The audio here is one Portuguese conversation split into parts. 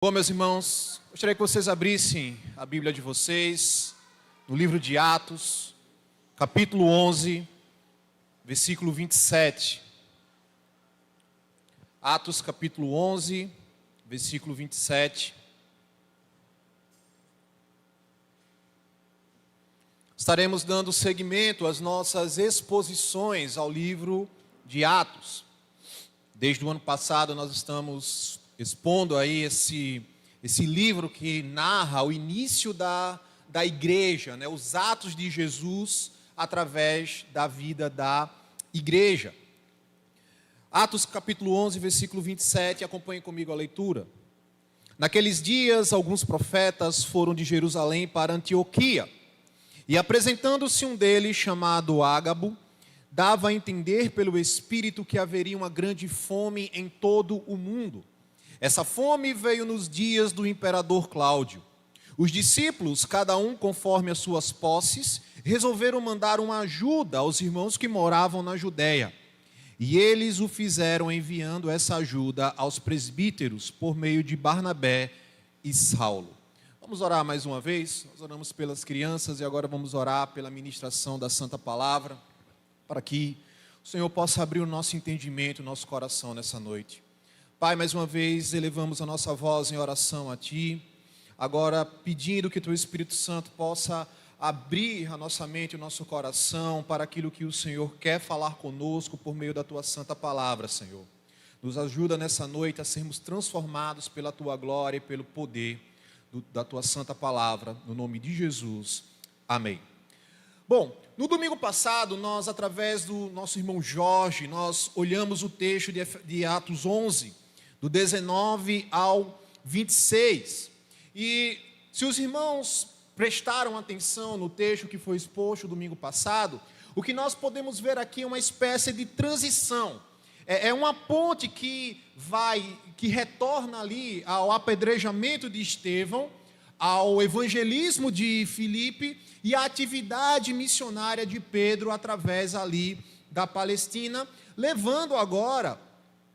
Bom, meus irmãos, gostaria que vocês abrissem a Bíblia de vocês no livro de Atos, capítulo 11, versículo 27. Atos, capítulo 11, versículo 27. Estaremos dando seguimento às nossas exposições ao livro de Atos. Desde o ano passado nós estamos expondo aí esse livro que narra o início da igreja, né? Os atos de Jesus através da vida da igreja. Atos capítulo 11, versículo 27, acompanhem comigo a leitura. Naqueles dias, alguns profetas foram de Jerusalém para Antioquia, e apresentando-se um deles, chamado Ágabo, dava a entender pelo Espírito que haveria uma grande fome em todo o mundo. Essa fome veio nos dias do imperador Cláudio. Os discípulos, cada um conforme as suas posses, resolveram mandar uma ajuda aos irmãos que moravam na Judéia. E eles o fizeram enviando essa ajuda aos presbíteros por meio de Barnabé e Saulo. Vamos orar mais uma vez? Nós oramos pelas crianças e agora vamos orar pela ministração da Santa Palavra, para que o Senhor possa abrir o nosso entendimento, o nosso coração nessa noite. Pai, mais uma vez elevamos a nossa voz em oração a Ti, agora pedindo que Teu Espírito Santo possa abrir a nossa mente e o nosso coração para aquilo que o Senhor quer falar conosco por meio da Tua Santa Palavra, Senhor. Nos ajuda nessa noite a sermos transformados pela Tua glória e pelo poder da Tua Santa Palavra, no nome de Jesus. Amém. Bom, no domingo passado, nós, através do nosso irmão Jorge, nós olhamos o texto de Atos 11, do 19 ao 26. E se os irmãos prestaram atenção no texto que foi exposto domingo passado, o que nós podemos ver aqui é uma espécie de transição. É uma ponte que retorna ali ao apedrejamento de Estevão, ao evangelismo de Filipe e à atividade missionária de Pedro através ali da Palestina, levando agora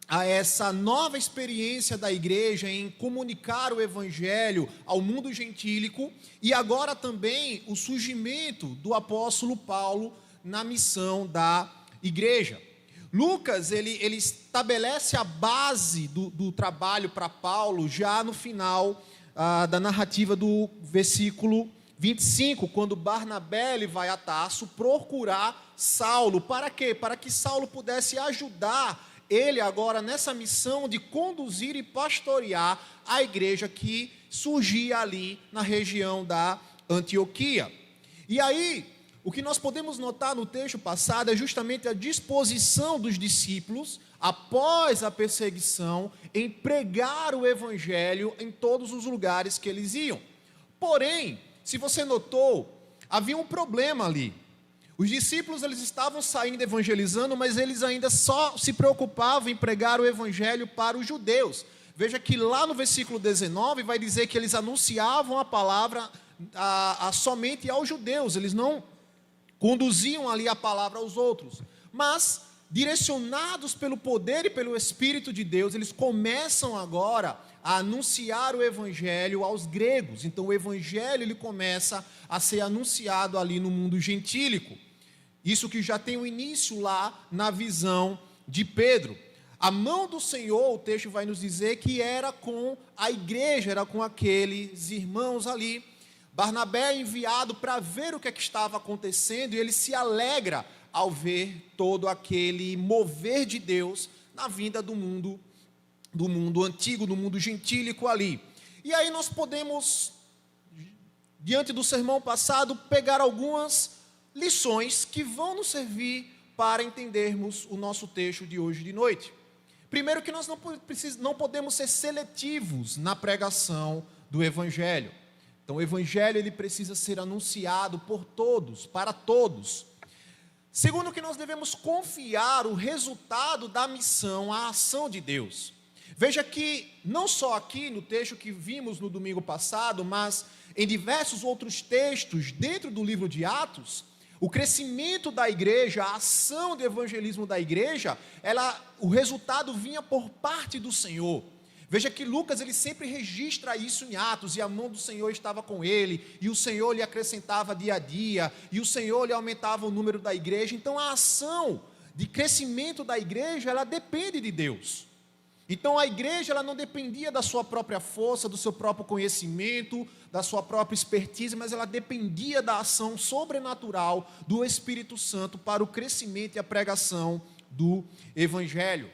a essa nova experiência da igreja em comunicar o evangelho ao mundo gentílico e agora também o surgimento do apóstolo Paulo na missão da igreja. Lucas, ele estabelece a base do trabalho para Paulo já no final da narrativa do versículo 25, quando Barnabé ele vai a Tarso procurar Saulo. Para quê? Para que Saulo pudesse ajudar ele agora nessa missão de conduzir e pastorear a igreja que surgia ali na região da Antioquia. E aí, o que nós podemos notar no texto passado é justamente a disposição dos discípulos, após a perseguição, em pregar o evangelho em todos os lugares que eles iam. Porém, se você notou, havia um problema ali. Os discípulos eles estavam saindo evangelizando, mas eles ainda só se preocupavam em pregar o evangelho para os judeus. Veja que lá no versículo 19 vai dizer que eles anunciavam a palavra somente aos judeus, eles não conduziam ali a palavra aos outros. Mas, direcionados pelo poder e pelo Espírito de Deus, eles começam agora a anunciar o evangelho aos gregos. Então o evangelho ele começa a ser anunciado ali no mundo gentílico. Isso que já tem o início lá na visão de Pedro. A mão do Senhor, o texto vai nos dizer que era com a igreja, era com aqueles irmãos ali. Barnabé é enviado para ver o que estava acontecendo e ele se alegra ao ver todo aquele mover de Deus na vinda do mundo antigo, do mundo gentílico ali. E aí nós podemos, diante do sermão passado, pegar algumas lições que vão nos servir para entendermos o nosso texto de hoje de noite. Primeiro que nós não podemos ser seletivos na pregação do evangelho. Então o evangelho ele precisa ser anunciado por todos, para todos. Segundo que nós devemos confiar o resultado da missão à ação de Deus. Veja que não só aqui no texto que vimos no domingo passado, mas em diversos outros textos dentro do livro de Atos, o crescimento da igreja, a ação de evangelismo da igreja, o resultado vinha por parte do Senhor. Veja que Lucas ele sempre registra isso em Atos, e a mão do Senhor estava com ele, e o Senhor lhe acrescentava dia a dia, e o Senhor lhe aumentava o número da igreja. Então a ação de crescimento da igreja, ela depende de Deus. Então a igreja ela não dependia da sua própria força, do seu próprio conhecimento, da sua própria expertise, mas ela dependia da ação sobrenatural do Espírito Santo para o crescimento e a pregação do Evangelho.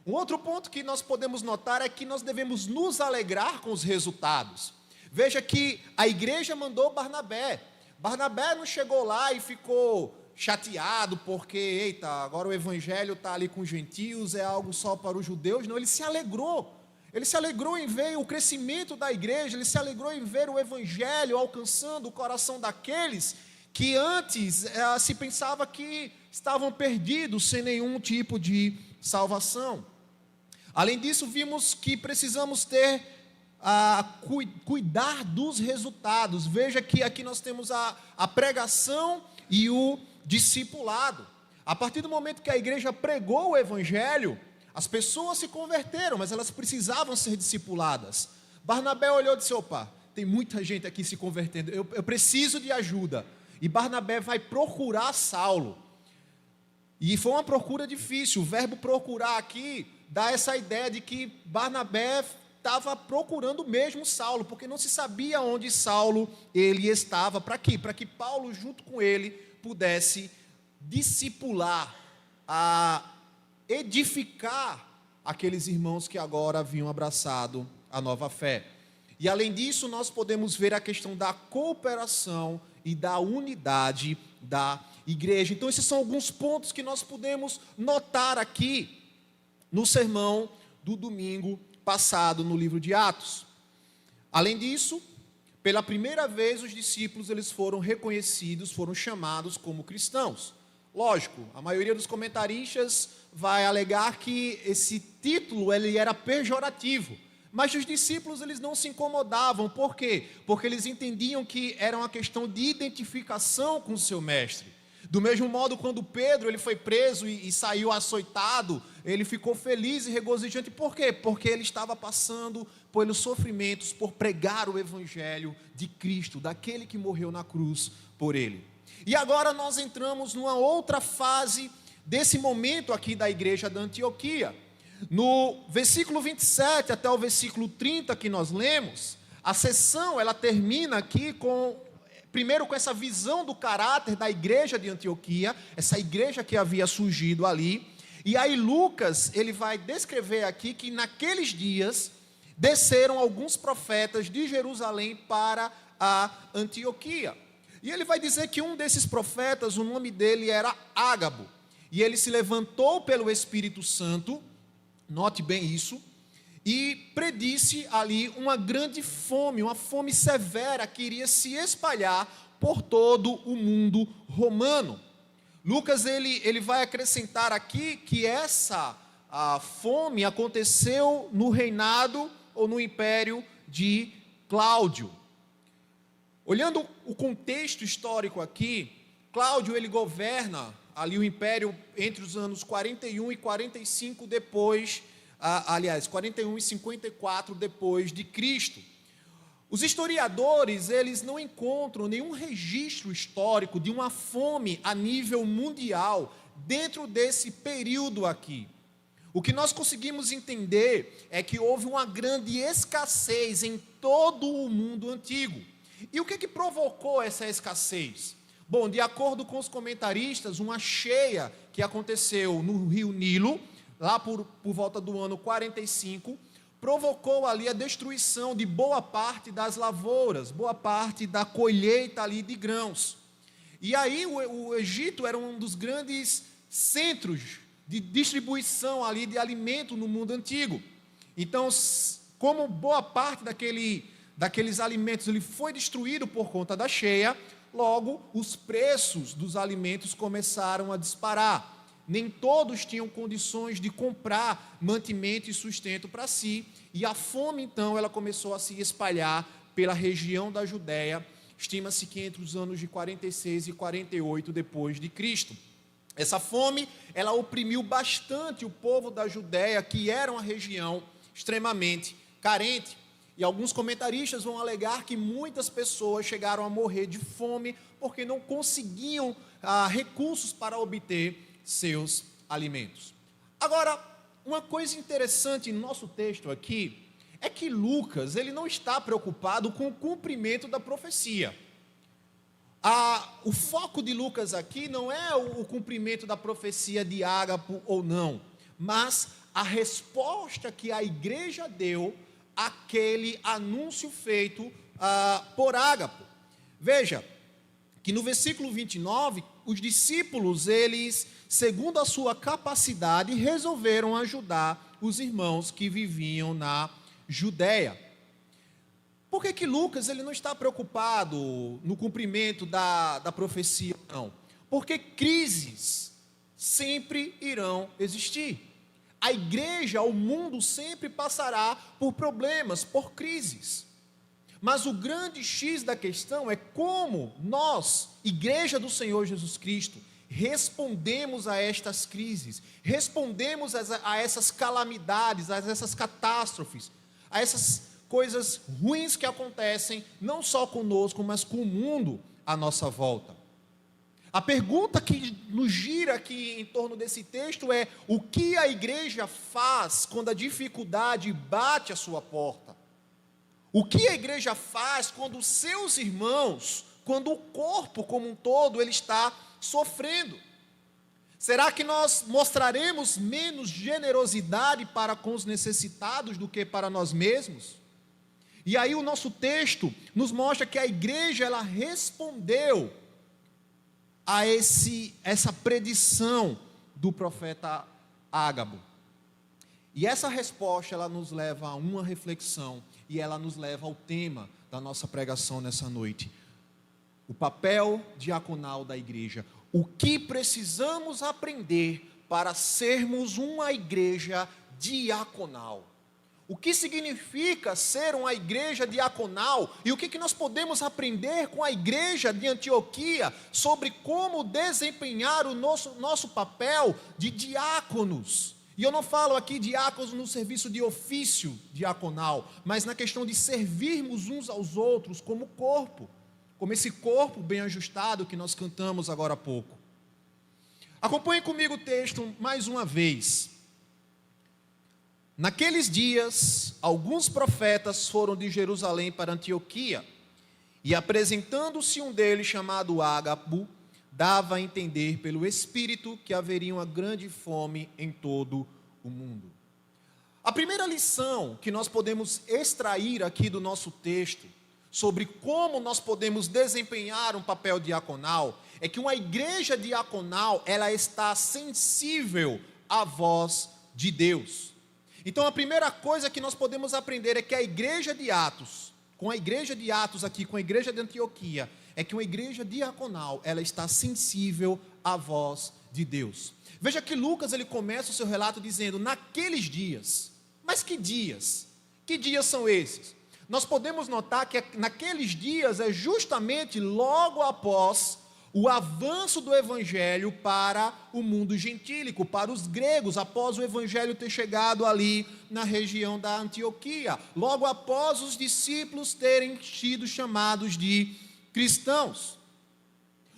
Um outro ponto que nós podemos notar é que nós devemos nos alegrar com os resultados. Veja que a igreja mandou Barnabé. Barnabé não chegou lá e ficou chateado porque, eita, agora o evangelho está ali com os gentios, é algo só para os judeus. Não, ele se alegrou. Ele se alegrou em ver o crescimento da igreja, ele se alegrou em ver o evangelho alcançando o coração daqueles que antes se pensava que estavam perdidos, sem nenhum tipo de salvação. Além disso, vimos que precisamos cuidar dos resultados. Veja que aqui nós temos a pregação e o discipulado. A partir do momento que a igreja pregou o evangelho, as pessoas se converteram, mas elas precisavam ser discipuladas. Barnabé olhou e disse: opa, tem muita gente aqui se convertendo, eu preciso de ajuda. E Barnabé vai procurar Saulo. E foi uma procura difícil. O verbo procurar aqui dá essa ideia de que Barnabé estava procurando mesmo Saulo, porque não se sabia onde Saulo ele estava. Para quê? Para que Paulo, junto com ele, pudesse discipular, edificar aqueles irmãos que agora haviam abraçado a nova fé. E além disso, nós podemos ver a questão da cooperação e da unidade da igreja. Então, esses são alguns pontos que nós podemos notar aqui no sermão do domingo passado no livro de Atos. Além disso, pela primeira vez os discípulos eles foram reconhecidos, foram chamados como cristãos. Lógico, a maioria dos comentaristas vai alegar que esse título ele era pejorativo, mas os discípulos eles não se incomodavam. Por quê? Porque eles entendiam que era uma questão de identificação com o seu mestre. Do mesmo modo, quando Pedro ele foi preso e saiu açoitado, ele ficou feliz e regozijante. Por quê? Porque ele estava passando pelos sofrimentos por pregar o evangelho de Cristo, daquele que morreu na cruz por ele. E agora nós entramos numa outra fase desse momento aqui da igreja da Antioquia. No versículo 27 até o versículo 30 que nós lemos, a sessão ela termina aqui primeiro com essa visão do caráter da igreja de Antioquia, essa igreja que havia surgido ali. E aí Lucas, ele vai descrever aqui que naqueles dias desceram alguns profetas de Jerusalém para a Antioquia. E ele vai dizer que um desses profetas, o nome dele era Ágabo. E ele se levantou pelo Espírito Santo, note bem isso, e predisse ali uma grande fome, uma fome severa que iria se espalhar por todo o mundo romano. Lucas ele vai acrescentar aqui que a fome aconteceu no reinado ou no império de Cláudio. Olhando o contexto histórico aqui, Cláudio ele governa ali o império entre os anos 41 e 45 depois 41 e 54 depois de Cristo. Os historiadores, eles não encontram nenhum registro histórico de uma fome a nível mundial dentro desse período aqui. O que nós conseguimos entender é que houve uma grande escassez em todo o mundo antigo. E o que provocou essa escassez? Bom, de acordo com os comentaristas, uma cheia que aconteceu no rio Nilo, lá por volta do ano 45, provocou ali a destruição de boa parte das lavouras, boa parte da colheita ali de grãos. E aí o Egito era um dos grandes centros de distribuição ali de alimento no mundo antigo. Então, como boa parte daqueles alimentos ele foi destruído por conta da cheia, logo os preços dos alimentos começaram a disparar. Nem todos tinham condições de comprar mantimento e sustento para si, e a fome então ela começou a se espalhar pela região da Judéia. Estima-se que entre os anos de 46 e 48 depois de Cristo. Essa fome ela oprimiu bastante o povo da Judéia, que era uma região extremamente carente. E alguns comentaristas vão alegar que muitas pessoas chegaram a morrer de fome porque não conseguiam recursos para obter seus alimentos. Agora, uma coisa interessante no nosso texto aqui é que Lucas ele não está preocupado com o cumprimento da profecia. O foco de Lucas aqui não é o cumprimento da profecia de Ágapo ou não, mas a resposta que a igreja deu àquele anúncio feito por Ágapo. Veja que no versículo 29, os discípulos, eles, segundo a sua capacidade, resolveram ajudar os irmãos que viviam na Judéia. Por que Lucas ele não está preocupado no cumprimento da profecia? Não. Porque crises sempre irão existir. A igreja, o mundo sempre passará por problemas, por crises. Mas o grande X da questão é como nós, igreja do Senhor Jesus Cristo, respondemos a estas crises, respondemos a essas calamidades, a essas catástrofes, a essas coisas ruins que acontecem, não só conosco, mas com o mundo à nossa volta. A pergunta que nos gira aqui em torno desse texto é: o que a igreja faz quando a dificuldade bate à sua porta? O que a igreja faz quando os seus irmãos, quando o corpo como um todo, ele está sofrendo? Será que nós mostraremos menos generosidade para com os necessitados do que para nós mesmos? E aí o nosso texto nos mostra que a igreja, ela respondeu a essa predição do profeta Ágabo. E essa resposta, ela nos leva a uma reflexão, e ela nos leva ao tema da nossa pregação nessa noite. O papel diaconal da igreja. O que precisamos aprender para sermos uma igreja diaconal? O que significa ser uma igreja diaconal? E o que nós podemos aprender com a igreja de Antioquia sobre como desempenhar o nosso papel de diáconos? E eu não falo aqui diáconos no serviço de ofício diaconal, mas na questão de servirmos uns aos outros como corpo, como esse corpo bem ajustado que nós cantamos agora há pouco. Acompanhe comigo o texto mais uma vez. Naqueles dias, alguns profetas foram de Jerusalém para Antioquia, e apresentando-se um deles, chamado Ágabo, dava a entender pelo Espírito que haveria uma grande fome em todo o mundo. A primeira lição que nós podemos extrair aqui do nosso texto, sobre como nós podemos desempenhar um papel diaconal, é que uma igreja diaconal, ela está sensível à voz de Deus. Então a primeira coisa que nós podemos aprender é que a igreja de Atos, com a igreja de Atos aqui, com a igreja de Antioquia, é que uma igreja diaconal, ela está sensível à voz de Deus. Veja que Lucas, ele começa o seu relato dizendo, naqueles dias. Mas que dias? Que dias são esses? Nós podemos notar que naqueles dias é justamente logo após o avanço do evangelho para o mundo gentílico, para os gregos, após o evangelho ter chegado ali na região da Antioquia, logo após os discípulos terem sido chamados de cristãos.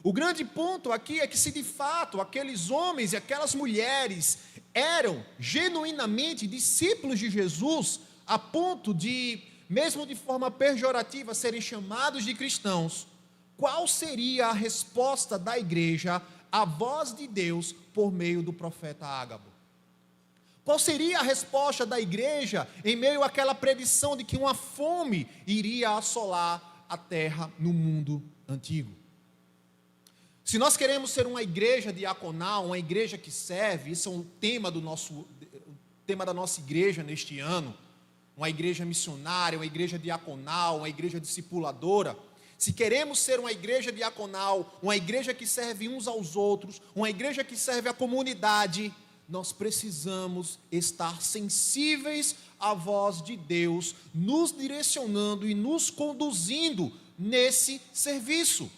O grande ponto aqui é que, se de fato aqueles homens e aquelas mulheres eram genuinamente discípulos de Jesus, a ponto de, mesmo de forma pejorativa, serem chamados de cristãos, qual seria a resposta da igreja à voz de Deus por meio do profeta Ágabo? Qual seria a resposta da igreja em meio àquela predição de que uma fome iria assolar a terra no mundo antigo? Se nós queremos ser uma igreja diaconal, uma igreja que serve, isso é um tema da nossa igreja neste ano, uma igreja missionária, uma igreja diaconal, uma igreja discipuladora. Se queremos ser uma igreja diaconal, uma igreja que serve uns aos outros, uma igreja que serve a comunidade, nós precisamos estar sensíveis à voz de Deus, nos direcionando e nos conduzindo nesse serviço.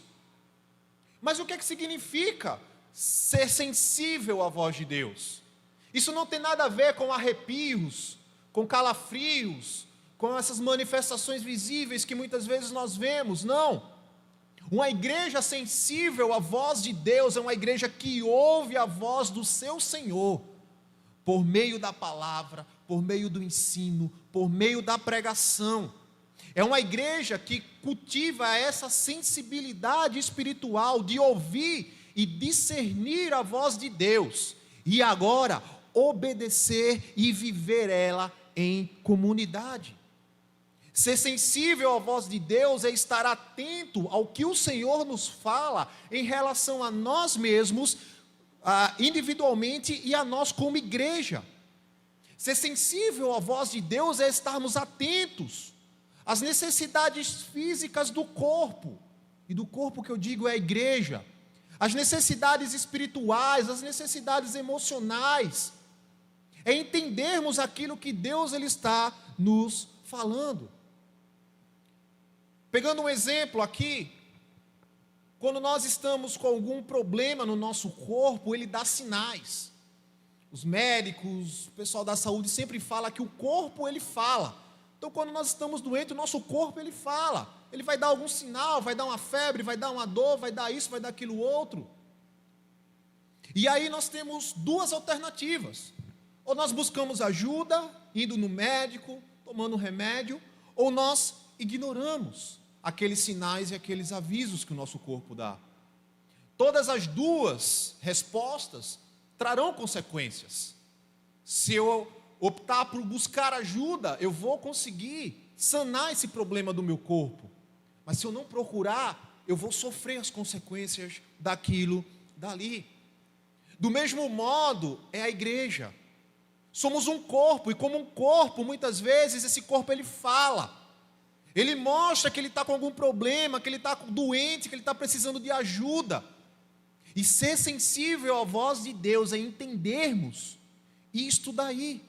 Mas o que é que significa ser sensível à voz de Deus? Isso não tem nada a ver com arrepios, com calafrios, com essas manifestações visíveis que muitas vezes nós vemos. Não. Uma igreja sensível à voz de Deus é uma igreja que ouve a voz do seu Senhor, por meio da palavra, por meio do ensino, por meio da pregação. É uma igreja que cultiva essa sensibilidade espiritual de ouvir e discernir a voz de Deus, e agora obedecer e viver ela em comunidade. Ser sensível à voz de Deus é estar atento ao que o Senhor nos fala em relação a nós mesmos, individualmente, e a nós como igreja. Ser sensível à voz de Deus é estarmos atentos às necessidades físicas do corpo, e do corpo que eu digo é a igreja, as necessidades espirituais, as necessidades emocionais, é entendermos aquilo que Deus ele está nos falando. Pegando um exemplo aqui, quando nós estamos com algum problema no nosso corpo, ele dá sinais. Os médicos, o pessoal da saúde sempre fala que o corpo ele fala. Então quando nós estamos doentes, o nosso corpo ele fala. Ele vai dar algum sinal, vai dar uma febre, vai dar uma dor, vai dar isso, vai dar aquilo outro. E aí nós temos duas alternativas. Ou nós buscamos ajuda, indo no médico, tomando remédio, ou nós ignoramos aqueles sinais e aqueles avisos que o nosso corpo dá. Todas as duas respostas trarão consequências. Se eu optar por buscar ajuda, eu vou conseguir sanar esse problema do meu corpo. Mas se eu não procurar, eu vou sofrer as consequências daquilo dali. Do mesmo modo é a igreja. Somos um corpo, e como um corpo, muitas vezes esse corpo ele fala. Ele mostra que ele está com algum problema, que ele está doente, que ele está precisando de ajuda. E ser sensível à voz de Deus é entendermos isto daí.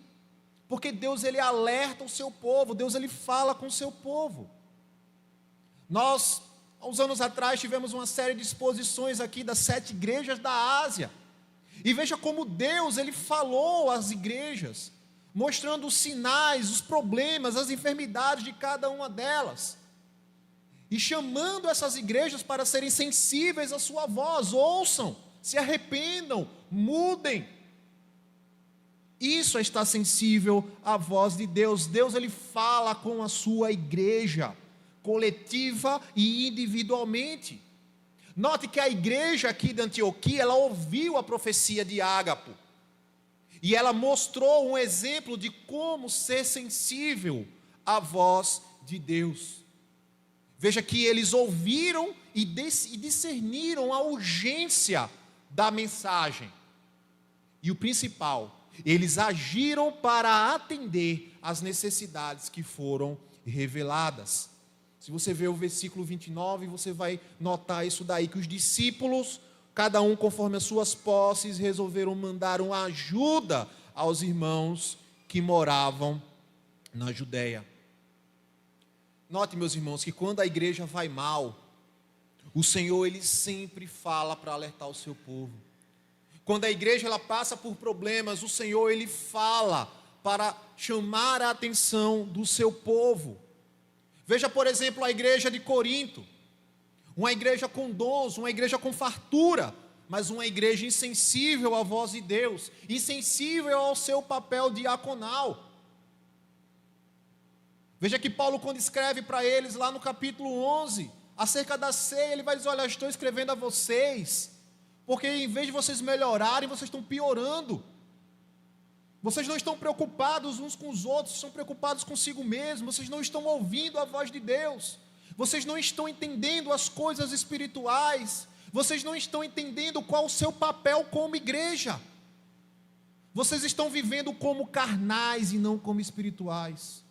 Porque Deus ele alerta o seu povo, Deus ele fala com o seu povo. Nós, há uns anos atrás, tivemos uma série de exposições aqui das 7 igrejas da Ásia. E veja como Deus ele falou às igrejas, mostrando os sinais, os problemas, as enfermidades de cada uma delas, e chamando essas igrejas para serem sensíveis à sua voz. Ouçam, se arrependam, mudem. Isso é estar sensível à voz de Deus. Deus ele fala com a sua igreja, coletiva e individualmente. Note que a igreja aqui de Antioquia, ela ouviu a profecia de Ágapo, e ela mostrou um exemplo de como ser sensível à voz de Deus. Veja que eles ouviram e discerniram a urgência da mensagem. E o principal, eles agiram para atender às necessidades que foram reveladas. Se você ver o versículo 29, você vai notar isso daí, que os discípulos, cada um conforme as suas posses, resolveram mandar uma ajuda aos irmãos que moravam na Judéia. Note, meus irmãos, que quando a igreja vai mal, o Senhor ele sempre fala para alertar o seu povo. Quando a igreja ela passa por problemas, o Senhor ele fala para chamar a atenção do seu povo. Veja, por exemplo, a igreja de Corinto, uma igreja com dons, uma igreja com fartura, mas uma igreja insensível à voz de Deus, insensível ao seu papel diaconal. Veja que Paulo, quando escreve para eles lá no capítulo 11, acerca da ceia, ele vai dizer: olha, estou escrevendo a vocês, porque em vez de vocês melhorarem, vocês estão piorando. Vocês não estão preocupados uns com os outros, estão preocupados consigo mesmos, vocês não estão ouvindo a voz de Deus, vocês não estão entendendo as coisas espirituais, vocês não estão entendendo qual o seu papel como igreja, vocês estão vivendo como carnais e não como espirituais.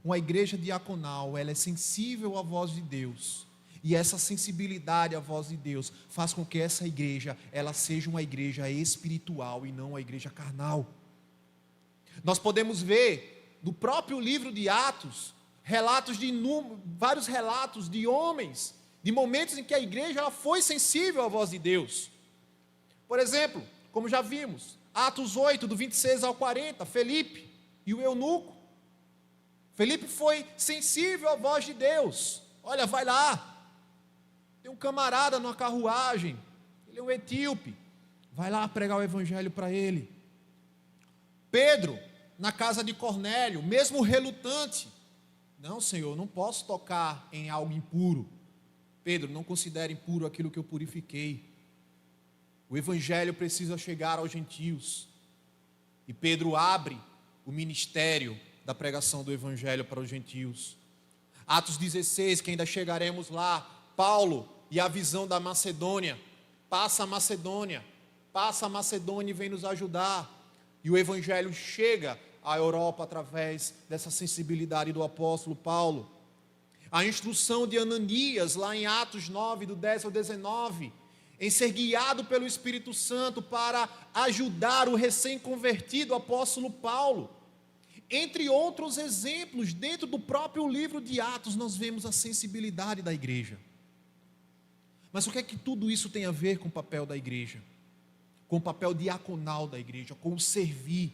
Uma igreja diaconal, ela é sensível à voz de Deus, e essa sensibilidade à voz de Deus faz com que essa igreja, ela seja uma igreja espiritual e não uma igreja carnal. Nós podemos ver no próprio livro de Atos, vários relatos de homens, de momentos em que a igreja ela foi sensível à voz de Deus. Por exemplo, como já vimos, Atos 8, do 26 ao 40, Felipe, e o eunuco. Felipe foi sensível à voz de Deus. Olha, vai lá. Tem um camarada numa carruagem, ele é um etíope. Vai lá pregar o evangelho para ele. Pedro, na casa de Cornélio, mesmo relutante. Não, Senhor, não posso tocar em algo impuro. Pedro, não considere impuro aquilo que eu purifiquei. O evangelho precisa chegar aos gentios. E Pedro abre o ministério da pregação do evangelho para os gentios. Atos 16, que ainda chegaremos lá, Paulo e a visão da Macedônia. Passa a Macedônia e vem nos ajudar. E o evangelho chega à Europa através dessa sensibilidade do apóstolo Paulo. A instrução de Ananias, lá em Atos 9, do 10 ao 19, em ser guiado pelo Espírito Santo para ajudar o recém-convertido apóstolo Paulo. Entre outros exemplos, dentro do próprio livro de Atos, nós vemos a sensibilidade da igreja. Mas o que é que tudo isso tem a ver com o papel da igreja? Com o papel diaconal da igreja, com o servir.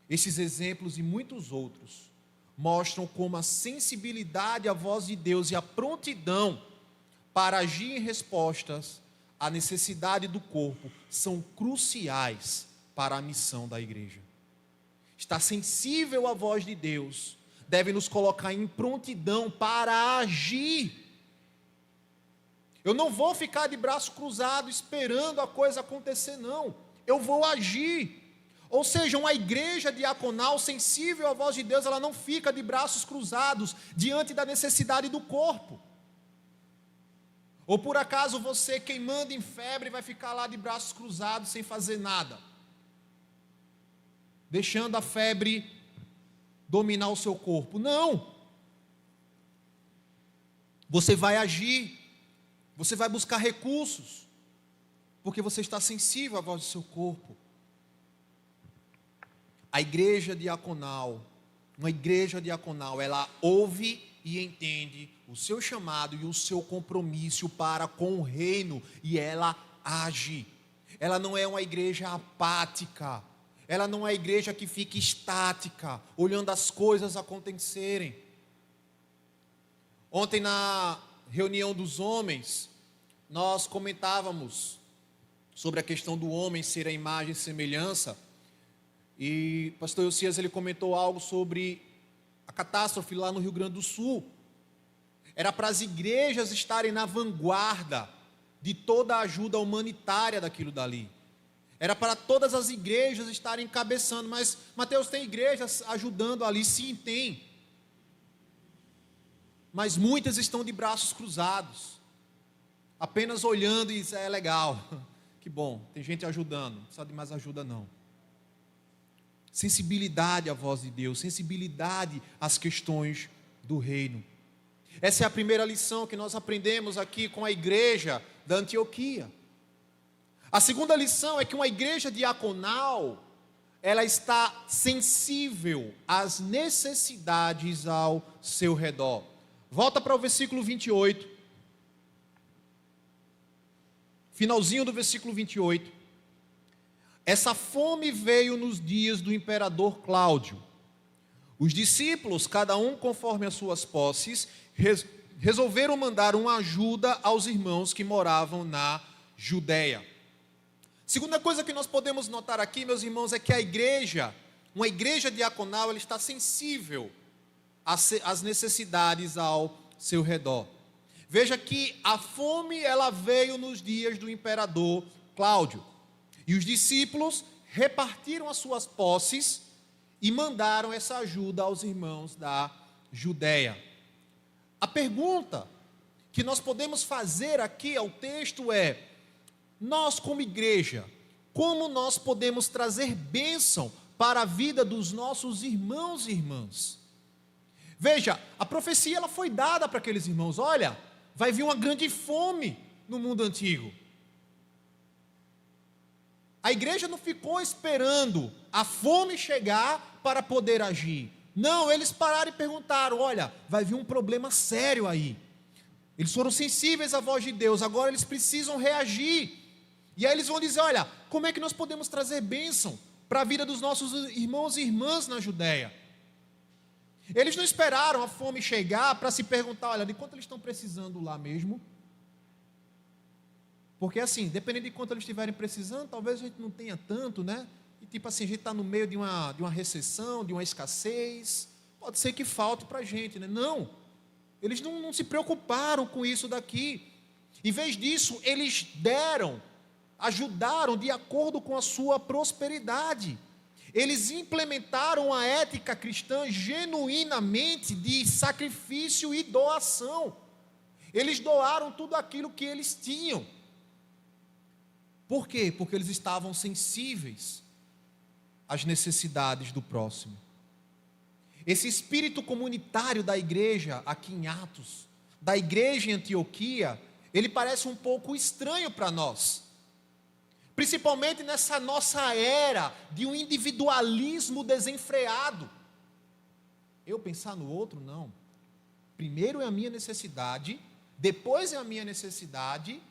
Esses exemplos e muitos outros mostram como a sensibilidade à voz de Deus e a prontidão para agir em respostas à necessidade do corpo são cruciais para a missão da igreja. Estar sensível à voz de Deus deve nos colocar em prontidão para agir. Eu não vou ficar de braço cruzado esperando a coisa acontecer, não. Eu vou agir. Ou seja, uma igreja diaconal sensível à voz de Deus, ela não fica de braços cruzados diante da necessidade do corpo. Ou por acaso você, queimando em febre, vai ficar lá de braços cruzados sem fazer nada, deixando a febre dominar o seu corpo? Não. Você vai agir, você vai buscar recursos, porque você está sensível à voz do seu corpo. A igreja diaconal, uma igreja diaconal, ela ouve e entende o seu chamado e o seu compromisso para com o reino, e ela age. Ela não é uma igreja apática, ela não é uma igreja que fica estática, olhando as coisas acontecerem. Ontem na reunião dos homens, nós comentávamos sobre a questão do homem ser a imagem e semelhança, e o pastor Eucias, ele comentou algo sobre a catástrofe lá no Rio Grande do Sul. Era para as igrejas estarem na vanguarda de toda a ajuda humanitária daquilo dali. Era para todas as igrejas estarem encabeçando. Mas, Mateus, tem igrejas ajudando ali? Sim, tem. Mas muitas estão de braços cruzados, apenas olhando e dizendo, é legal, que bom, tem gente ajudando, não precisa de mais ajuda não. Sensibilidade à voz de Deus, sensibilidade às questões do reino. Essa é a primeira lição que nós aprendemos aqui com a igreja da Antioquia. A segunda lição é que uma igreja diaconal, ela está sensível às necessidades ao seu redor. Volta para o versículo 28. Finalzinho do versículo 28. Essa fome veio nos dias do imperador Cláudio. Os discípulos, cada um conforme as suas posses, resolveram mandar uma ajuda aos irmãos que moravam na Judeia. Segunda coisa que nós podemos notar aqui, meus irmãos, é que a igreja, uma igreja diaconal, ela está sensível às necessidades ao seu redor. Veja que a fome, ela veio nos dias do imperador Cláudio. E os discípulos repartiram as suas posses e mandaram essa ajuda aos irmãos da Judeia. A pergunta que nós podemos fazer aqui ao texto é: nós como igreja, como nós podemos trazer bênção para a vida dos nossos irmãos e irmãs? Veja, a profecia ela foi dada para aqueles irmãos. Olha, vai vir uma grande fome no mundo antigo. A igreja não ficou esperando a fome chegar para poder agir. Não, eles pararam e perguntaram, olha, vai vir um problema sério aí. Eles foram sensíveis à voz de Deus, agora eles precisam reagir. E aí eles vão dizer, olha, como é que nós podemos trazer bênção? para a vida dos nossos irmãos e irmãs na Judéia. Eles não esperaram a fome chegar para se perguntar, olha, de quanto eles estão precisando lá mesmo? Porque assim, dependendo de quanto eles estiverem precisando, talvez a gente não tenha tanto, né? E tipo assim, a gente está no meio de uma recessão, de uma escassez, pode ser que falte para a gente, né? Não, eles não se preocuparam com isso daqui. Em vez disso, eles ajudaram de acordo com a sua prosperidade. Eles implementaram a ética cristã genuinamente de sacrifício e doação. Eles doaram tudo aquilo que eles tinham. Por quê? Porque eles estavam sensíveis às necessidades do próximo. Esse espírito comunitário da igreja aqui em Atos, da igreja em Antioquia, ele parece um pouco estranho para nós. Principalmente nessa nossa era de um individualismo desenfreado. Eu pensar no outro, não. Primeiro é a minha necessidade, depois é a minha necessidade,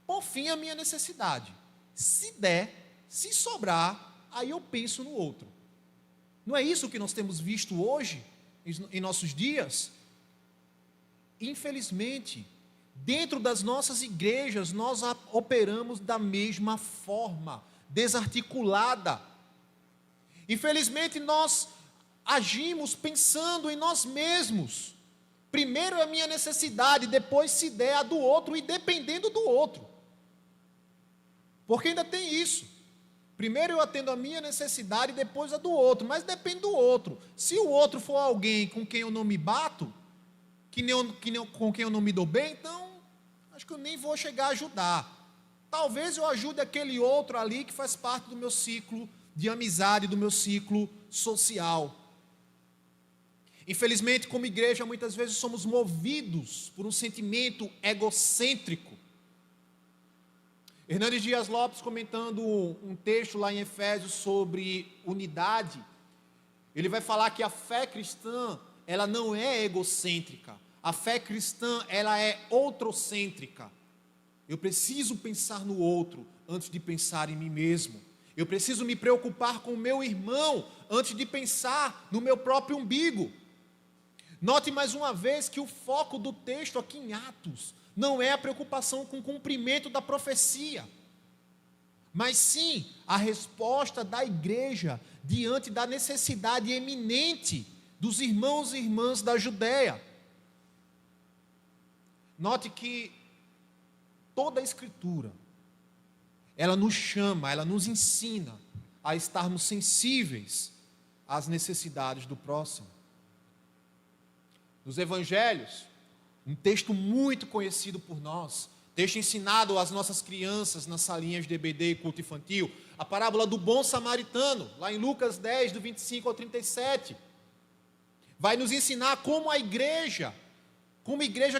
por fim é a minha necessidade. Se der, se sobrar, aí eu penso no outro. Não é isso que nós temos visto hoje, em nossos dias? Infelizmente, dentro das nossas igrejas, nós operamos da mesma forma, desarticulada. Infelizmente, nós agimos pensando em nós mesmos. Primeiro é a minha necessidade, depois se der a do outro e dependendo do outro. Porque ainda tem isso. Primeiro eu atendo a minha necessidade, depois a do outro, mas depende do outro. Se o outro for alguém com quem eu não me bato, com quem eu não me dou bem, então acho que eu nem vou chegar a ajudar. Talvez eu ajude aquele outro ali que faz parte do meu ciclo de amizade, do meu ciclo social. Infelizmente, como igreja, muitas vezes somos movidos por um sentimento egocêntrico. Hernandes Dias Lopes, comentando um texto lá em Efésios sobre unidade, ele vai falar que a fé cristã, ela não é egocêntrica. A fé cristã, ela é outrocêntrica. Eu preciso pensar no outro antes de pensar em mim mesmo. Eu preciso me preocupar com o meu irmão antes de pensar no meu próprio umbigo. Note mais uma vez que o foco do texto aqui em Atos não é a preocupação com o cumprimento da profecia, mas sim a resposta da igreja diante da necessidade eminente dos irmãos e irmãs da Judéia. Note que toda a Escritura, ela nos chama, ela nos ensina a estarmos sensíveis às necessidades do próximo. Nos Evangelhos, um texto muito conhecido por nós, texto ensinado às nossas crianças nas salinhas de EBD e culto infantil, a parábola do bom samaritano, lá em Lucas 10, do 25 ao 37, vai nos ensinar como igreja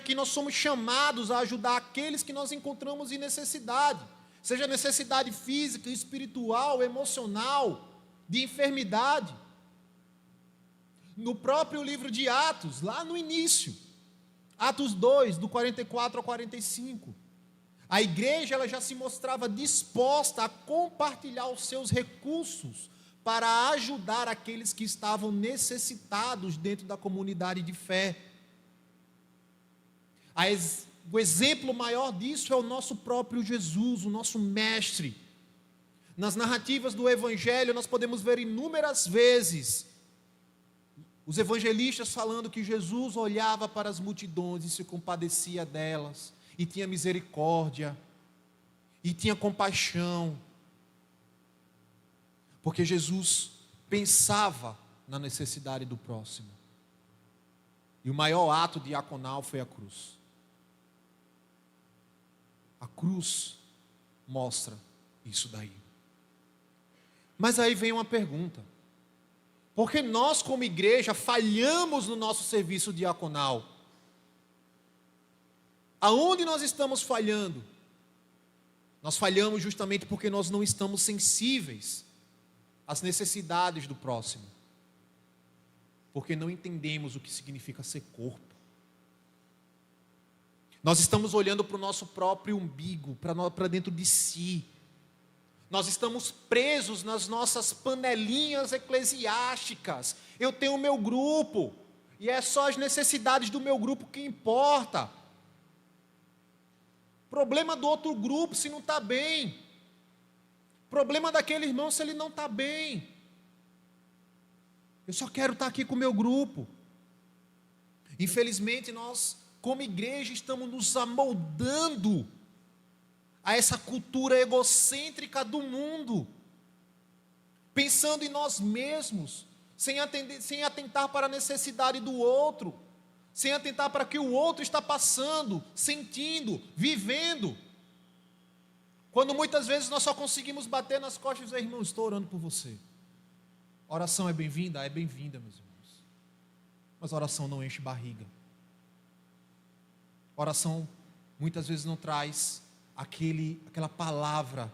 que nós somos chamados a ajudar aqueles que nós encontramos em necessidade, seja necessidade física, espiritual, emocional, de enfermidade. No próprio livro de Atos, lá no início, Atos 2, do 44 ao 45, a igreja ela já se mostrava disposta a compartilhar os seus recursos para ajudar aqueles que estavam necessitados dentro da comunidade de fé. O exemplo maior disso é o nosso próprio Jesus, o nosso mestre. Nas narrativas do Evangelho nós podemos ver inúmeras vezes os evangelistas falando que Jesus olhava para as multidões e se compadecia delas, e tinha misericórdia, e tinha compaixão, porque Jesus pensava na necessidade do próximo. E o maior ato diaconal foi a cruz. A cruz mostra isso daí. Mas aí vem uma pergunta. Porque nós, como igreja, falhamos no nosso serviço diaconal. Aonde nós estamos falhando? Nós falhamos justamente porque nós não estamos sensíveis às necessidades do próximo. Porque não entendemos o que significa ser corpo. Nós estamos olhando para o nosso próprio umbigo, para dentro de si. Nós estamos presos nas nossas panelinhas eclesiásticas. Eu tenho o meu grupo, e é só as necessidades do meu grupo que importa. Problema do outro grupo se não está bem. Problema daquele irmão se ele não está bem. Eu só quero estar aqui com o meu grupo. Infelizmente nós, como igreja, estamos nos amoldando a essa cultura egocêntrica do mundo, pensando em nós mesmos, sem atentar para a necessidade do outro, sem atentar para o que o outro está passando, sentindo, vivendo, quando muitas vezes nós só conseguimos bater nas costas e dizer: irmão, estou orando por você. A oração é bem-vinda? É bem-vinda, meus irmãos, mas a oração não enche barriga. A oração muitas vezes não traz aquela palavra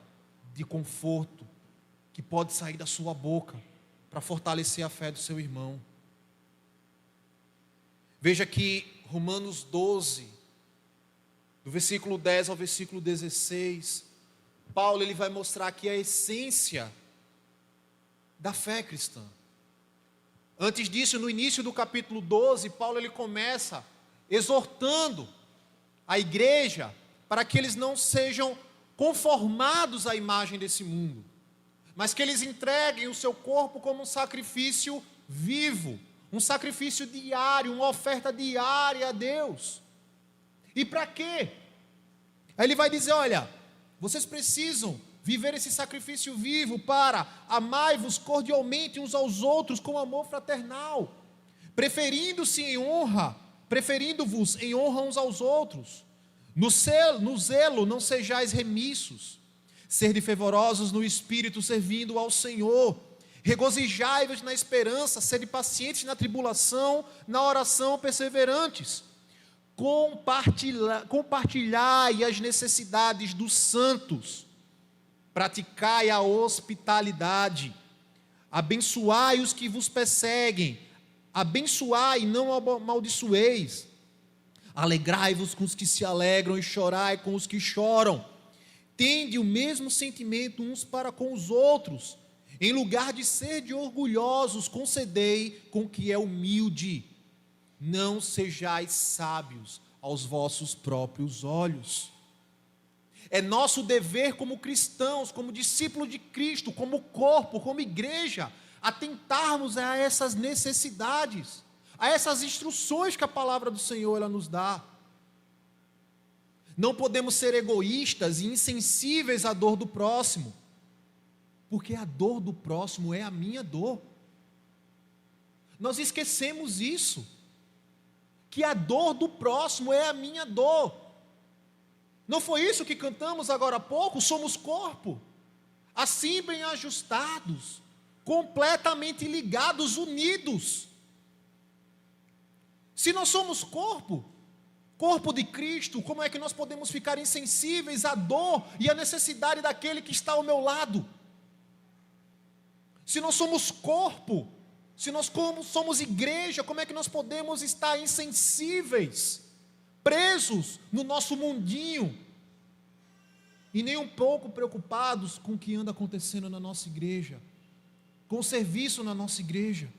de conforto que pode sair da sua boca para fortalecer a fé do seu irmão. Veja que Romanos 12, do versículo 10 ao versículo 16, Paulo ele vai mostrar aqui a essência da fé cristã. Antes disso, no início do capítulo 12, Paulo ele começa exortando a igreja para que eles não sejam conformados à imagem desse mundo, mas que eles entreguem o seu corpo como um sacrifício vivo, um sacrifício diário, uma oferta diária a Deus. E para quê? Aí ele vai dizer: olha, vocês precisam viver esse sacrifício vivo para amai-vos cordialmente uns aos outros com amor fraternal, preferindo-vos em honra uns aos outros. No zelo não sejais remissos, sede fervorosos no espírito, servindo ao Senhor, regozijai-vos na esperança, sede pacientes na tribulação, na oração perseverantes, compartilhai as necessidades dos santos, praticai a hospitalidade, abençoai os que vos perseguem, abençoai e não amaldiçoeis, alegrai-vos com os que se alegram e chorai com os que choram, tende o mesmo sentimento uns para com os outros, em lugar de ser orgulhosos, concedei com o que é humilde, não sejais sábios aos vossos próprios olhos. É nosso dever como cristãos, como discípulos de Cristo, como corpo, como igreja, atentarmos a essas necessidades, a essas instruções que a palavra do Senhor ela nos dá. Não podemos ser egoístas e insensíveis à dor do próximo, porque a dor do próximo é a minha dor. Nós esquecemos isso, que a dor do próximo é a minha dor. Não foi isso que cantamos agora há pouco? Somos corpo, assim bem ajustados, completamente ligados, unidos. Se nós somos corpo de Cristo, como é que nós podemos ficar insensíveis à dor e à necessidade daquele que está ao meu lado? Se nós somos corpo, se nós somos igreja, como é que nós podemos estar insensíveis, presos no nosso mundinho e nem um pouco preocupados com o que anda acontecendo na nossa igreja, com o serviço na nossa igreja?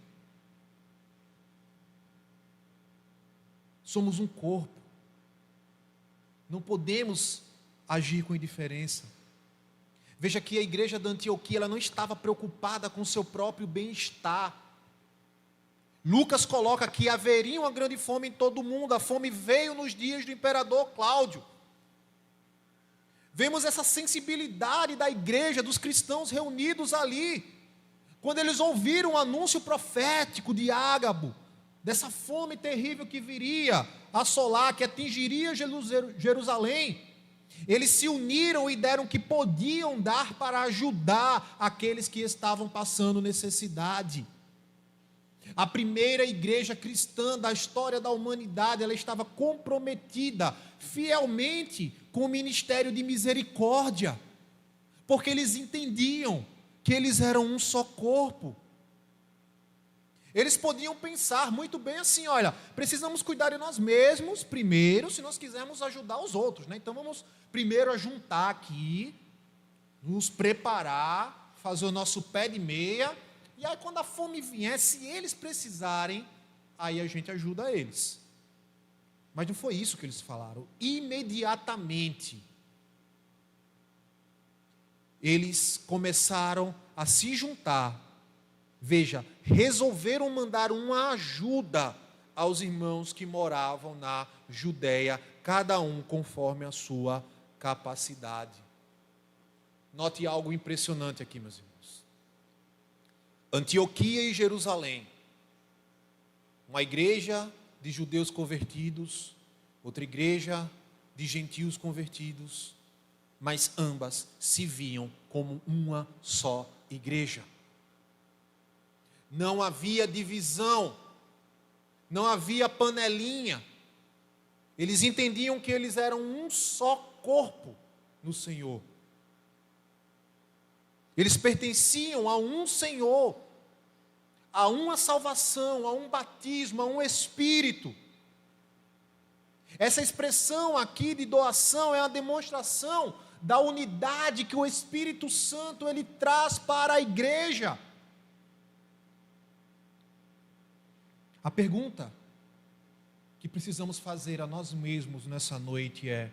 Somos um corpo, não podemos agir com indiferença. Veja que a igreja da Antioquia ela não estava preocupada com o seu próprio bem-estar. Lucas coloca que haveria uma grande fome em todo o mundo. A fome veio nos dias do imperador Cláudio. Vemos essa sensibilidade da igreja, dos cristãos reunidos ali, quando eles ouviram o anúncio profético de Ágabo, dessa fome terrível que viria assolar, que atingiria Jerusalém. Eles se uniram e deram o que podiam dar para ajudar aqueles que estavam passando necessidade. A primeira igreja cristã da história da humanidade, ela estava comprometida fielmente com o ministério de misericórdia, porque eles entendiam que eles eram um só corpo. Eles podiam pensar muito bem assim: olha, precisamos cuidar de nós mesmos primeiro, se nós quisermos ajudar os outros, né? Então vamos primeiro ajuntar aqui, nos preparar, fazer o nosso pé de meia, e aí quando a fome vier, se eles precisarem, aí a gente ajuda eles. Mas não foi isso que eles falaram. Imediatamente, eles começaram a se juntar. Veja, resolveram mandar uma ajuda aos irmãos que moravam na Judeia, cada um conforme a sua capacidade. Note algo impressionante aqui, meus irmãos. Antioquia e Jerusalém, uma igreja de judeus convertidos, outra igreja de gentios convertidos, mas ambas se viam como uma só igreja. Não havia divisão, não havia panelinha. Eles entendiam que eles eram um só corpo no Senhor. Eles pertenciam a um Senhor, a uma salvação, a um batismo, a um Espírito. Essa expressão aqui de doação é a demonstração da unidade que o Espírito Santo ele traz para a igreja. A pergunta que precisamos fazer a nós mesmos nessa noite é: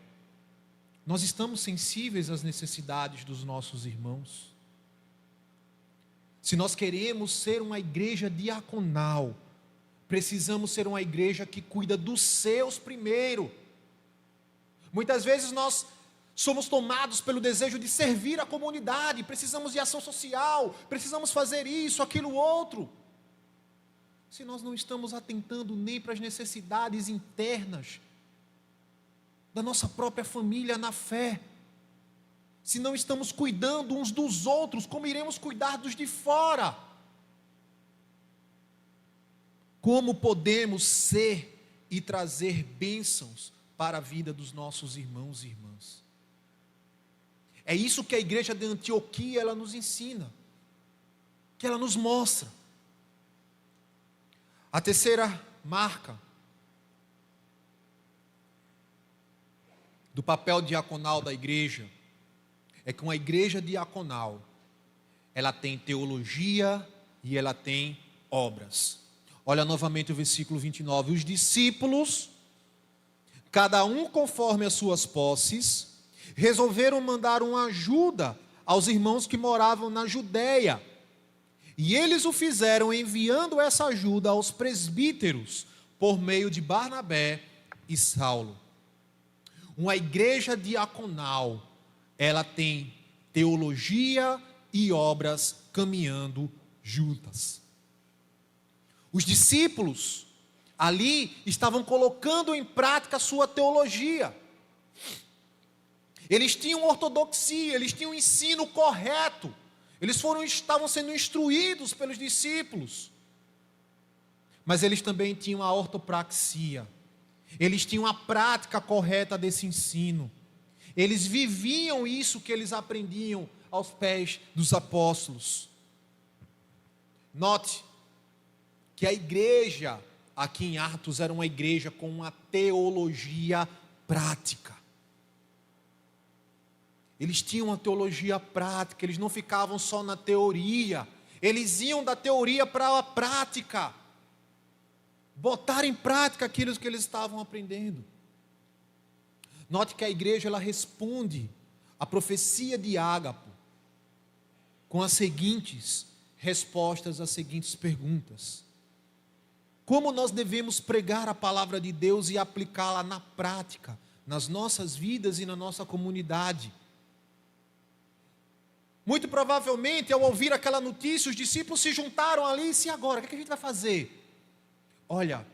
nós estamos sensíveis às necessidades dos nossos irmãos? Se nós queremos ser uma igreja diaconal, precisamos ser uma igreja que cuida dos seus primeiro. Muitas vezes nós somos tomados pelo desejo de servir a comunidade, precisamos de ação social, precisamos fazer isso, aquilo, outro. Se nós não estamos atentando nem para as necessidades internas da nossa própria família na fé, se não estamos cuidando uns dos outros, como iremos cuidar dos de fora? Como podemos ser e trazer bênçãos para a vida dos nossos irmãos e irmãs? É isso que a igreja de Antioquia ela nos ensina, que ela nos mostra. A terceira marca do papel diaconal da igreja é que uma igreja diaconal, ela tem teologia e ela tem obras. Olha novamente o versículo 29. Os discípulos, cada um conforme as suas posses, resolveram mandar uma ajuda aos irmãos que moravam na Judeia. E eles o fizeram enviando essa ajuda aos presbíteros, por meio de Barnabé e Saulo. Uma igreja diaconal, ela tem teologia e obras caminhando juntas. Os discípulos ali estavam colocando em prática a sua teologia. Eles tinham ortodoxia, eles tinham um ensino correto. Eles estavam sendo instruídos pelos discípulos. Mas eles também tinham a ortopraxia. Eles tinham a prática correta desse ensino. Eles viviam isso que eles aprendiam aos pés dos apóstolos. Note que a igreja aqui em Atos era uma igreja com uma teologia prática. Eles tinham uma teologia prática, eles não ficavam só na teoria, eles iam da teoria para a prática, botar em prática aquilo que eles estavam aprendendo. Note que a igreja ela responde à profecia de Ágapo com as seguintes respostas às seguintes perguntas: como nós devemos pregar a palavra de Deus e aplicá-la na prática, nas nossas vidas e na nossa comunidade? Muito provavelmente, ao ouvir aquela notícia, os discípulos se juntaram ali e disse: e agora, o que a gente vai fazer? Olha,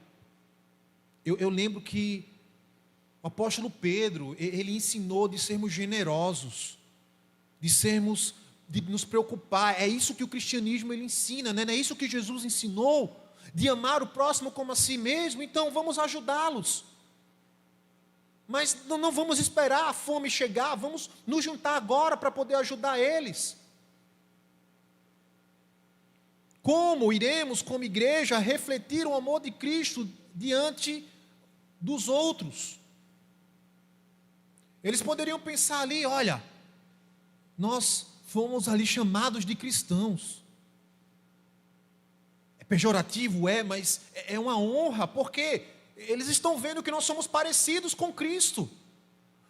eu lembro que o apóstolo Pedro, ele ensinou de sermos generosos, de nos preocupar. É isso que o cristianismo ele ensina, né? Não é isso que Jesus ensinou, de amar o próximo como a si mesmo. Então vamos ajudá-los. Mas não vamos esperar a fome chegar, vamos nos juntar agora para poder ajudar eles. Como iremos, como igreja, refletir o amor de Cristo diante dos outros? Eles poderiam pensar ali: olha, nós fomos ali chamados de cristãos. É pejorativo, mas é uma honra, porque eles estão vendo que nós somos parecidos com Cristo.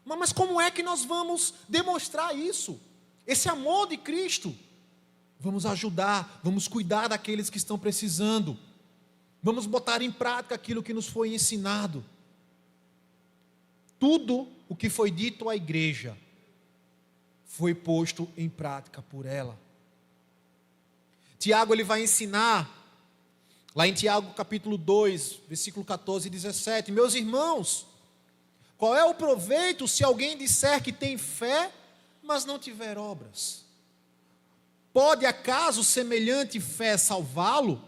Mas como é que nós vamos demonstrar isso? Esse amor de Cristo? Vamos ajudar, vamos cuidar daqueles que estão precisando. Vamos botar em prática aquilo que nos foi ensinado. Tudo o que foi dito à igreja foi posto em prática por ela. Tiago, ele vai ensinar, lá em Tiago capítulo 2, versículo 14 e 17, meus irmãos, qual é o proveito se alguém disser que tem fé, mas não tiver obras? Pode acaso semelhante fé salvá-lo?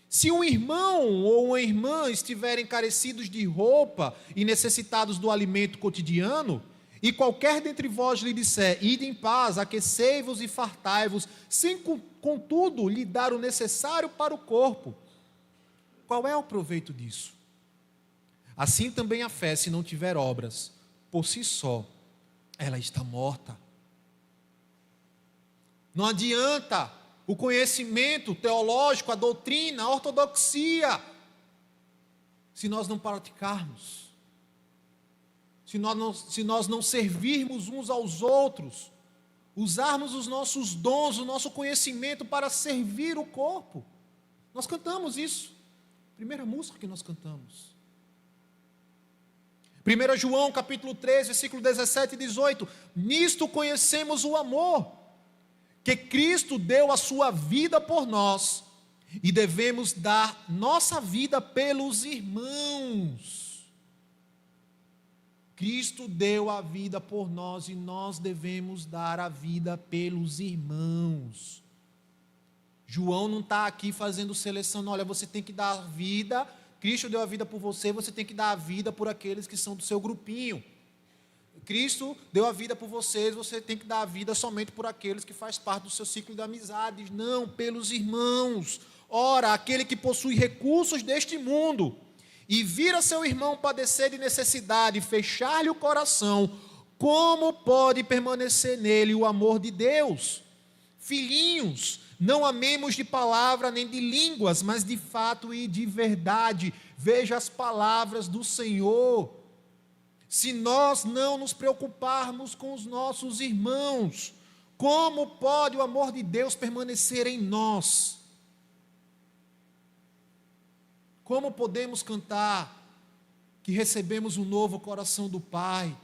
Se um irmão ou uma irmã estiverem carecidos de roupa e necessitados do alimento cotidiano, e qualquer dentre vós lhe disser, ide em paz, aquecei-vos e fartai-vos, sem contudo lhe dar o necessário para o corpo, qual é o proveito disso? Assim também a fé, se não tiver obras, por si só, ela está morta. Não adianta o conhecimento teológico, a doutrina, a ortodoxia, se nós não praticarmos, se nós não servirmos uns aos outros, usarmos os nossos dons, o nosso conhecimento para servir o corpo. Nós cantamos isso, primeira música que nós cantamos. 1 João capítulo 3, versículo 17 e 18, nisto conhecemos o amor, que Cristo deu a sua vida por nós, e devemos dar nossa vida pelos irmãos. Cristo deu a vida por nós, e nós devemos dar a vida pelos irmãos. João não está aqui fazendo seleção, olha, você tem que dar a vida, Cristo deu a vida por você, você tem que dar a vida por aqueles que são do seu grupinho. Cristo deu a vida por vocês, você tem que dar a vida somente por aqueles que faz parte do seu ciclo de amizades. Não, pelos irmãos. Ora, aquele que possui recursos deste mundo e vira seu irmão padecer de necessidade e fechar-lhe o coração, como pode permanecer nele o amor de Deus? Filhinhos, não amemos de palavra nem de línguas, mas de fato e de verdade. Veja as palavras do Senhor. Se nós não nos preocuparmos com os nossos irmãos, como pode o amor de Deus permanecer em nós? Como podemos cantar que recebemos um novo coração do Pai?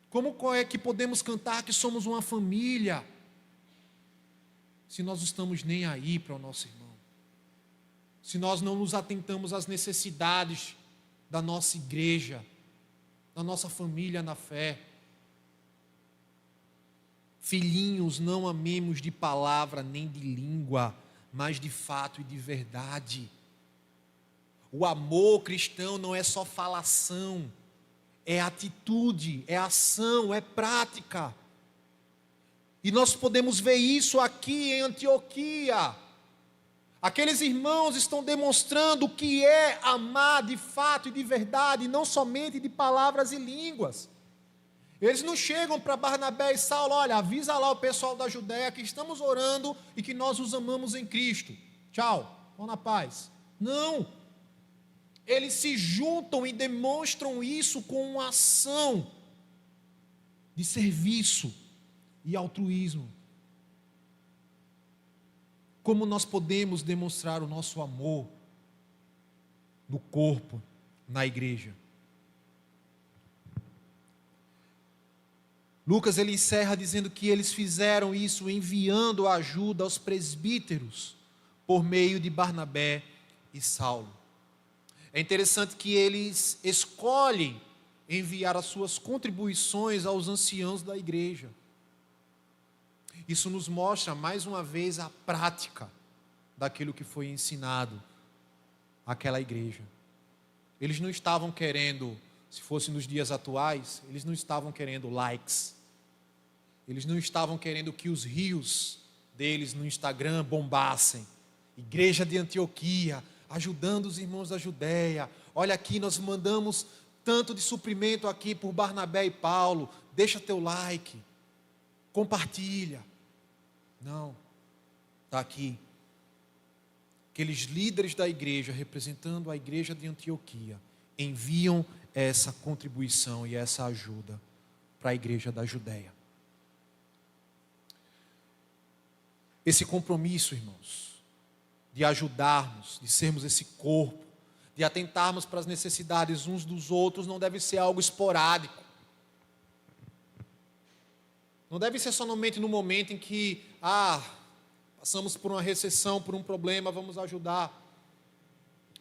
Como é que podemos cantar que somos uma família, se nós não estamos nem aí para o nosso irmão? Se nós não nos atentamos às necessidades da nossa igreja, da nossa família na fé. Filhinhos, não amemos de palavra nem de língua, mas de fato e de verdade. O amor cristão não é só falação, é atitude, é ação, é prática. E nós podemos ver isso aqui em Antioquia. Aqueles irmãos estão demonstrando o que é amar de fato e de verdade, não somente de palavras e línguas. Eles não chegam para Barnabé e Saulo, olha, avisa lá o pessoal da Judéia que estamos orando e que nós os amamos em Cristo. Tchau, vão na paz. Não. Eles se juntam e demonstram isso com uma ação de serviço e altruísmo. Como nós podemos demonstrar o nosso amor no corpo, na igreja? Lucas, ele encerra dizendo que eles fizeram isso enviando ajuda aos presbíteros por meio de Barnabé e Saulo. É interessante que eles escolhem enviar as suas contribuições aos anciãos da igreja. Isso nos mostra mais uma vez a prática daquilo que foi ensinado àquela igreja. Eles não estavam querendo, se fosse nos dias atuais, eles não estavam querendo likes. Eles não estavam querendo que os rios deles no Instagram bombassem. Igreja de Antioquia, ajudando os irmãos da Judéia. Olha aqui, nós mandamos tanto de suprimento aqui por Barnabé e Paulo. Deixa teu like. compartilha. Não, está aqui. Aqueles líderes da igreja, representando a igreja de Antioquia, enviam essa contribuição e essa ajuda para a igreja da Judeia. Esse compromisso, irmãos, de ajudarmos, de sermos esse corpo, de atentarmos para as necessidades uns dos outros, não deve ser algo esporádico. Não deve ser somente no momento em que, passamos por uma recessão, por um problema, vamos ajudar.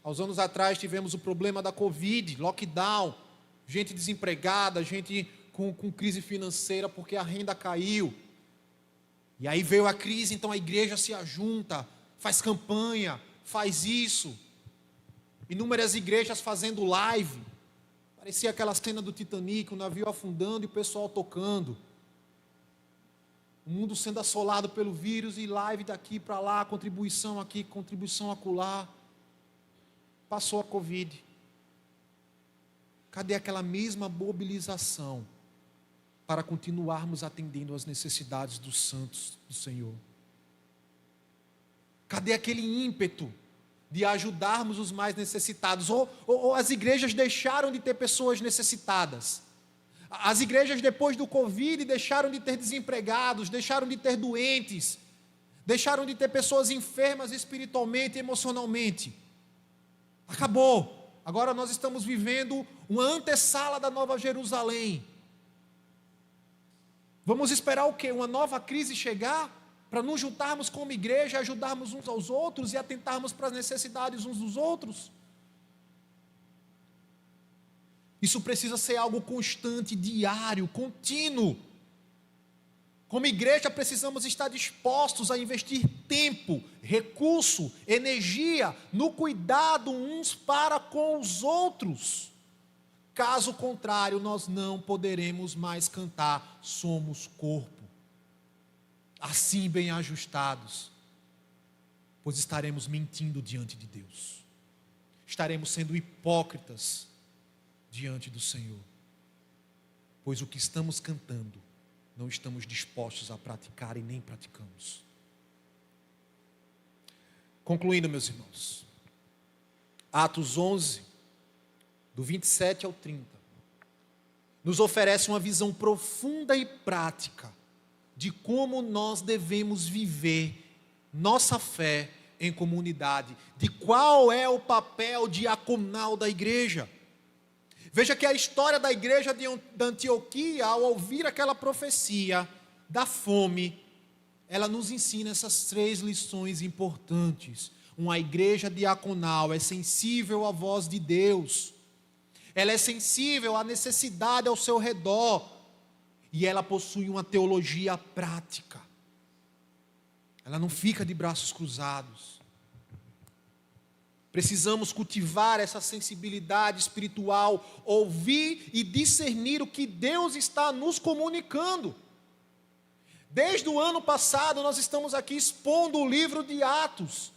Há uns anos atrás tivemos o problema da Covid, lockdown, gente desempregada, gente com crise financeira porque a renda caiu. E aí veio a crise, então a igreja se ajunta, faz campanha, faz isso. Inúmeras igrejas fazendo live. Parecia aquela cena do Titanic, o navio afundando e o pessoal tocando. O mundo sendo assolado pelo vírus e live daqui para lá, contribuição aqui, contribuição acolá. Passou a Covid. Cadê aquela mesma mobilização para continuarmos atendendo às necessidades dos santos do Senhor? Cadê aquele ímpeto de ajudarmos os mais necessitados? Ou as igrejas deixaram de ter pessoas necessitadas? As igrejas depois do Covid deixaram de ter desempregados, deixaram de ter doentes, deixaram de ter pessoas enfermas espiritualmente e emocionalmente. Acabou. Agora nós estamos vivendo uma antessala da Nova Jerusalém. Vamos esperar o quê? Uma nova crise chegar? Para nos juntarmos como igreja, ajudarmos uns aos outros e atentarmos para as necessidades uns dos outros? Isso precisa ser algo constante, diário, contínuo. Como igreja precisamos estar dispostos a investir tempo, recurso, energia no cuidado uns para com os outros. Caso contrário, nós não poderemos mais cantar "Somos corpo", assim bem ajustados, pois estaremos mentindo diante de Deus. Estaremos sendo hipócritas diante do Senhor, pois o que estamos cantando não estamos dispostos a praticar e nem praticamos. Concluindo, meus irmãos, Atos 11, do 27 ao 30, nos oferece uma visão profunda e prática de como nós devemos viver nossa fé em comunidade, de qual é o papel diaconal da igreja. Veja que a história da igreja da Antioquia, ao ouvir aquela profecia da fome, ela nos ensina essas 3 lições importantes. Uma igreja diaconal é sensível à voz de Deus, ela é sensível à necessidade ao seu redor, e ela possui uma teologia prática. Ela não fica de braços cruzados. Precisamos cultivar essa sensibilidade espiritual, ouvir e discernir o que Deus está nos comunicando. Desde o ano passado nós estamos aqui expondo o livro de Atos,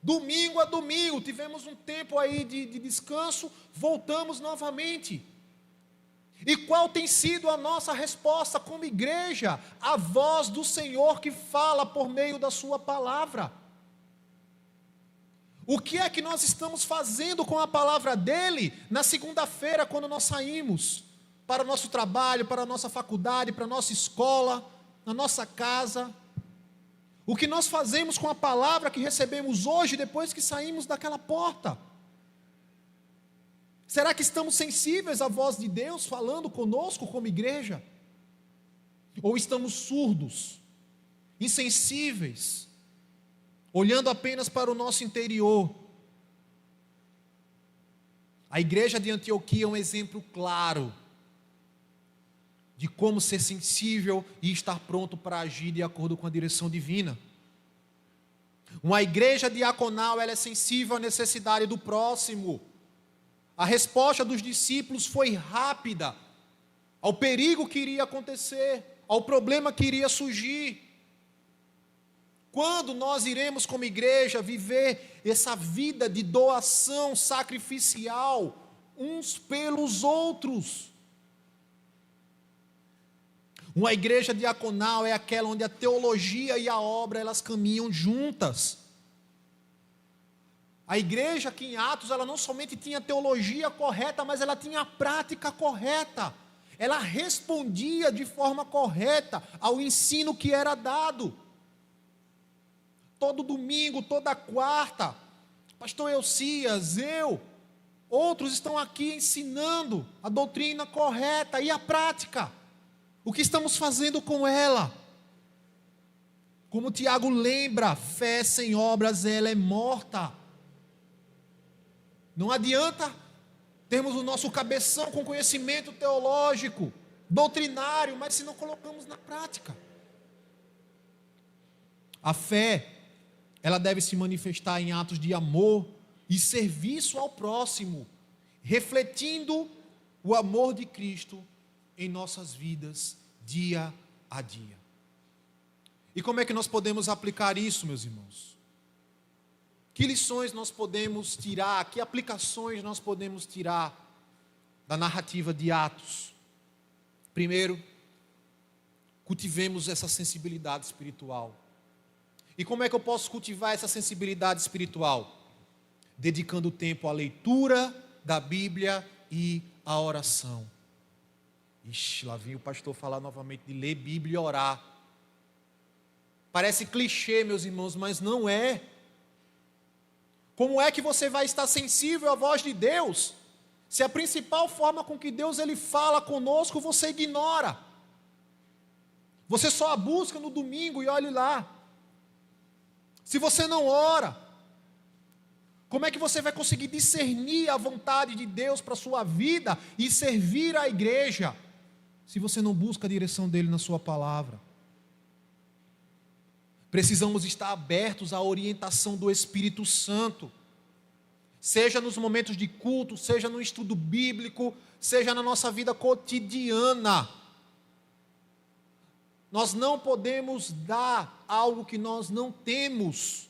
domingo a domingo, tivemos um tempo aí de descanso, voltamos novamente. E qual tem sido a nossa resposta como igreja? A voz do Senhor que fala por meio da sua palavra. O que é que nós estamos fazendo com a palavra dele na segunda-feira, quando nós saímos para o nosso trabalho, para a nossa faculdade, para a nossa escola, na nossa casa? O que nós fazemos com a palavra que recebemos hoje, depois que saímos daquela porta? Será que estamos sensíveis à voz de Deus falando conosco como igreja? Ou estamos surdos, insensíveis, olhando apenas para o nosso interior? A igreja de Antioquia é um exemplo claro de como ser sensível e estar pronto para agir de acordo com a direção divina. Uma igreja diaconal, ela é sensível à necessidade do próximo. A resposta dos discípulos foi rápida ao perigo que iria acontecer, ao problema que iria surgir. Quando nós iremos como igreja viver essa vida de doação sacrificial uns pelos outros? Uma igreja diaconal é aquela onde a teologia e a obra elas caminham juntas. A igreja aqui em Atos, ela não somente tinha a teologia correta, mas ela tinha a prática correta. Ela respondia de forma correta ao ensino que era dado. Todo domingo, toda quarta, pastor Elcias, outros estão aqui ensinando a doutrina correta e a prática. O que estamos fazendo com ela? Como Tiago lembra, fé sem obras ela é morta. Não adianta termos o nosso cabeção com conhecimento teológico, doutrinário, mas se não colocamos na prática. A fé, ela deve se manifestar em atos de amor e serviço ao próximo, refletindo o amor de Cristo em nossas vidas, dia a dia. E como é que nós podemos aplicar isso, meus irmãos? Que lições nós podemos tirar, que aplicações nós podemos tirar da narrativa de Atos? Primeiro, cultivemos essa sensibilidade espiritual. E como é que eu posso cultivar essa sensibilidade espiritual? Dedicando tempo à leitura da Bíblia e à oração. Ixi, lá vem o pastor falar novamente de ler Bíblia e orar. Parece clichê, meus irmãos, mas não é. Como é que você vai estar sensível à voz de Deus, se a principal forma com que Deus ele fala conosco, você ignora? Você só a busca no domingo e olhe lá. Se você não ora, como é que você vai conseguir discernir a vontade de Deus para a sua vida e servir a igreja, se você não busca a direção dele na sua palavra? Precisamos estar abertos à orientação do Espírito Santo, seja nos momentos de culto, seja no estudo bíblico, seja na nossa vida cotidiana. Nós não podemos dar algo que nós não temos.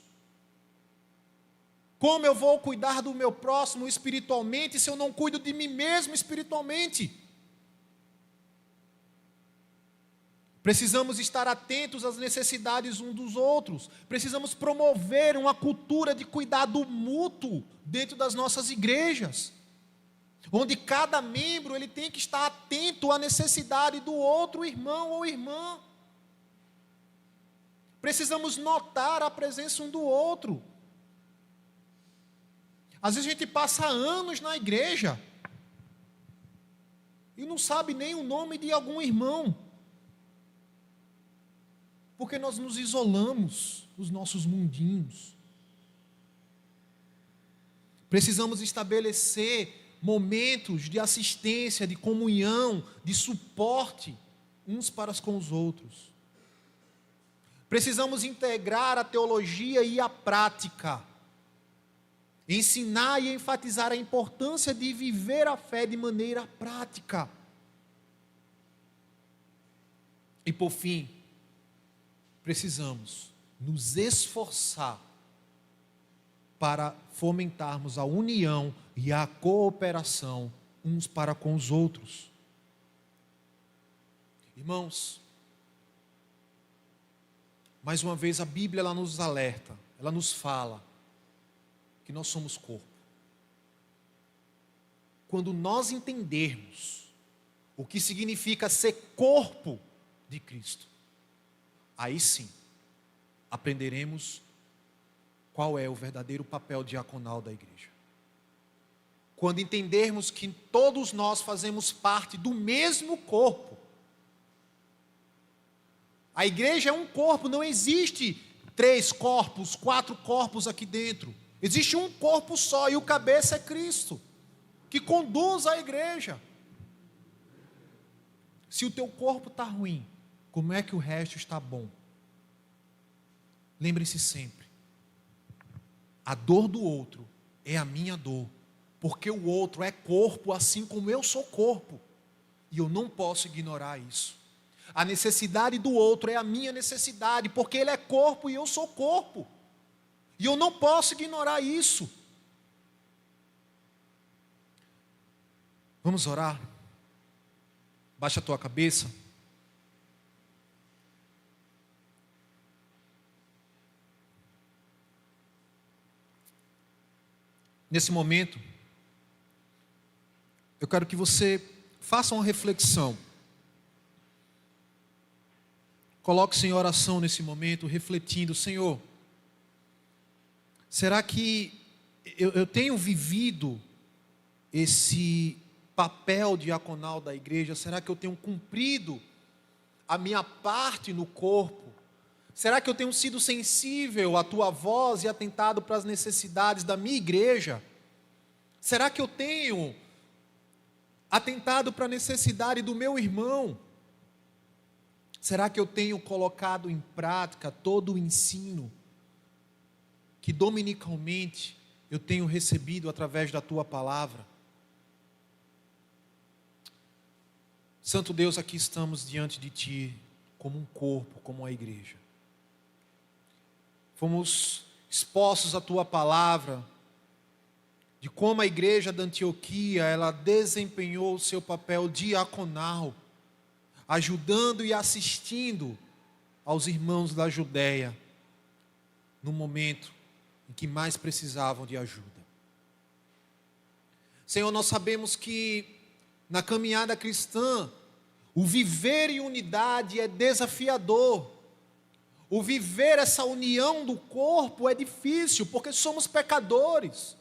Como eu vou cuidar do meu próximo espiritualmente se eu não cuido de mim mesmo espiritualmente? Precisamos estar atentos às necessidades uns dos outros. Precisamos promover uma cultura de cuidado mútuo dentro das nossas igrejas, onde cada membro ele tem que estar atento à necessidade do outro irmão ou irmã. Precisamos notar a presença um do outro. Às vezes a gente passa anos na igreja e não sabe nem o nome de algum irmão, porque nós nos isolamos nos nossos mundinhos. Precisamos estabelecer momentos de assistência, de comunhão, de suporte uns para com os outros. Precisamos integrar a teologia e a prática, ensinar e enfatizar a importância de viver a fé de maneira prática. E por fim, precisamos nos esforçar para fomentarmos a união e a cooperação uns para com os outros. Irmãos, mais uma vez a Bíblia ela nos alerta, ela nos fala que nós somos corpo. Quando nós entendermos o que significa ser corpo de Cristo, aí sim, aprenderemos qual é o verdadeiro papel diaconal da igreja. Quando entendermos que todos nós fazemos parte do mesmo corpo. A igreja é um corpo, não existe 3 corpos, 4 corpos aqui dentro. Existe um corpo só e o cabeça é Cristo, que conduz a igreja. Se o teu corpo está ruim, como é que o resto está bom? Lembre-se sempre, a dor do outro é a minha dor, porque o outro é corpo assim como eu sou corpo, e eu não posso ignorar isso. A necessidade do outro é a minha necessidade, porque ele é corpo e eu sou corpo, e eu não posso ignorar isso. Vamos orar? Baixa a tua cabeça. Nesse momento, eu quero que você faça uma reflexão. Coloque-se em oração nesse momento, refletindo: Senhor, será que eu tenho vivido esse papel diaconal da igreja? Será que eu tenho cumprido a minha parte no corpo? Será que eu tenho sido sensível à tua voz e atentado para as necessidades da minha igreja? Será que eu tenho atentado para a necessidade do meu irmão? Será que eu tenho colocado em prática todo o ensino que dominicalmente eu tenho recebido através da tua palavra? Santo Deus, aqui estamos diante de ti como um corpo, como a igreja. Fomos expostos à tua palavra, de como a igreja da Antioquia, ela desempenhou o seu papel diaconal, ajudando e assistindo aos irmãos da Judéia, no momento em que mais precisavam de ajuda. Senhor, nós sabemos que na caminhada cristã, o viver em unidade é desafiador. O viver essa união do corpo é difícil, porque somos pecadores.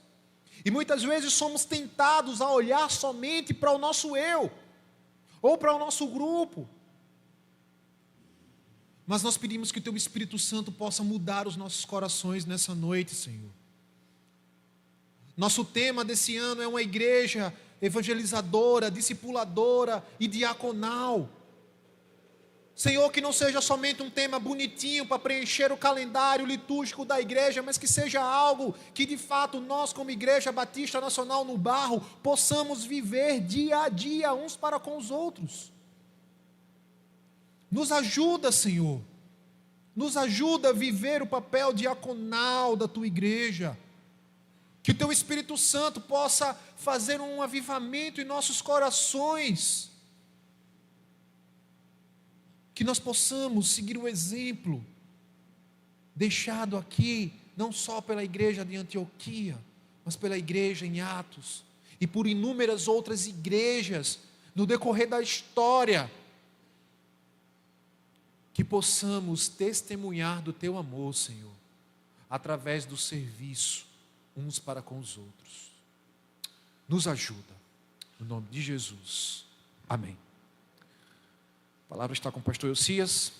E muitas vezes somos tentados a olhar somente para o nosso eu, ou para o nosso grupo. Mas nós pedimos que o Teu Espírito Santo possa mudar os nossos corações nessa noite, Senhor. Nosso tema desse ano é uma igreja evangelizadora, discipuladora e diaconal. Senhor, que não seja somente um tema bonitinho para preencher o calendário litúrgico da igreja, mas que seja algo que de fato nós, como Igreja Batista Nacional no Barro, possamos viver dia a dia uns para com os outros. Nos ajuda, Senhor, nos ajuda a viver o papel diaconal da Tua igreja, que o Teu Espírito Santo possa fazer um avivamento em nossos corações, que nós possamos seguir o exemplo deixado aqui, não só pela igreja de Antioquia, mas pela igreja em Atos, e por inúmeras outras igrejas, no decorrer da história, que possamos testemunhar do Teu amor, Senhor, através do serviço, uns para com os outros. Nos ajuda, no nome de Jesus, amém. A palavra está com o pastor Elcias.